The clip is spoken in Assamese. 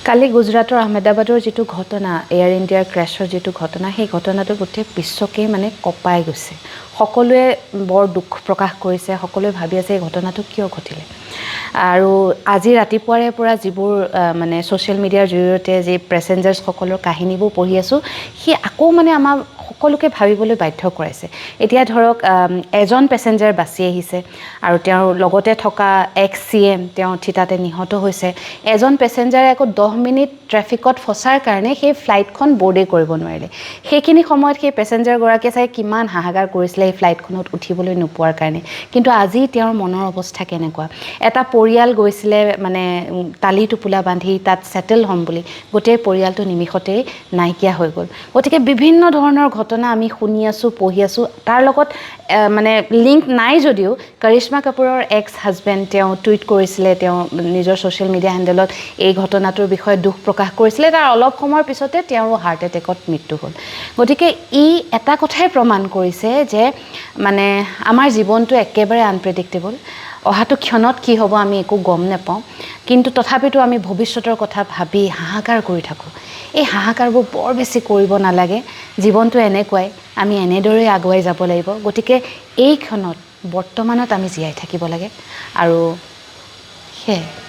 কালি গুজৰাটৰ আহমেদাবাদৰ যিটো ঘটনা এয়াৰ ইণ্ডিয়াৰ ক্ৰেছৰ যিটো ঘটনা সেই ঘটনাটো গোটেই বিশ্বকেই মানে কঁপাই গৈছে সকলোৱে বৰ দুখ প্ৰকাশ কৰিছে সকলোৱে ভাবি আছে এই ঘটনাটো কিয় ঘটিলে আৰু আজি ৰাতিপুৱাৰে পৰা যিবোৰ মানে ছ'চিয়েল মিডিয়াৰ জৰিয়তে যি পেছেঞ্জাৰ্ছসকলৰ কাহিনীবোৰ পঢ়ি আছোঁ সি আকৌ মানে আমাৰ সকলোকে ভাবিবলৈ বাধ্য কৰাইছে এতিয়া ধৰক এজন পেছেঞ্জাৰ বাচি আহিছে আৰু তেওঁৰ লগতে থকা এক্স CM তেওঁ থিতাতে নিহত হৈছে এজন পেছেঞ্জাৰে আকৌ 10 মিনিট ট্ৰেফিকত ফচাৰ কাৰণে সেই ফ্লাইটখন বৰ্ডে কৰিব নোৱাৰিলে সেইখিনি সময়ত সেই পেছেঞ্জাৰগৰাকীয়ে চাই কিমান হাহাকাৰ কৰিছিলে এই ফ্লাইটখনত উঠিবলৈ নোপোৱাৰ কাৰণে কিন্তু আজি তেওঁৰ মনৰ অৱস্থা কেনেকুৱা এটা পৰিয়াল গৈছিলে মানে তালি টোপোলা বান্ধি তাত সেটেল হ'ম বুলি গোটেই পৰিয়ালটো নিমিষতেই নাইকিয়া হৈ গ'ল গতিকে বিভিন্ন ধৰণৰ ঘটনা আমি শুনি আছোঁ পঢ়ি আছোঁ তাৰ লগত মানে লিংক নাই যদিও কৰিশ্মা কাপুৰৰ এক্স হাজবেণ্ড তেওঁ টুইট কৰিছিলে তেওঁ নিজৰ ছ'চিয়েল মিডিয়া হেণ্ডেলত এই ঘটনাটোৰ বিষয়ে দুখ প্ৰকাশ কৰিছিলে তাৰ অলপ সময়ৰ পিছতে তেওঁৰ হাৰ্ট এটেকত মৃত্যু হ'ল গতিকে ই এটা কথাই প্ৰমাণ কৰিছে যে মানে আমাৰ জীৱনটো একেবাৰে আনপ্ৰেডিক্টেবল অহাটো ক্ষণত কি হ'ব আমি একো গম নাপাওঁ কিন্তু তথাপিতো আমি ভৱিষ্যতৰ কথা ভাবি হাহাকাৰ কৰি থাকোঁ এই হাহাকাৰবোৰ বৰ বেছি কৰিব নালাগে জীৱনটো এনেকুৱাই আমি এনেদৰে আগুৱাই যাব লাগিব গতিকে এই ক্ষণত বৰ্তমানত আমি জীয়াই থাকিব লাগে আৰু সেয়াই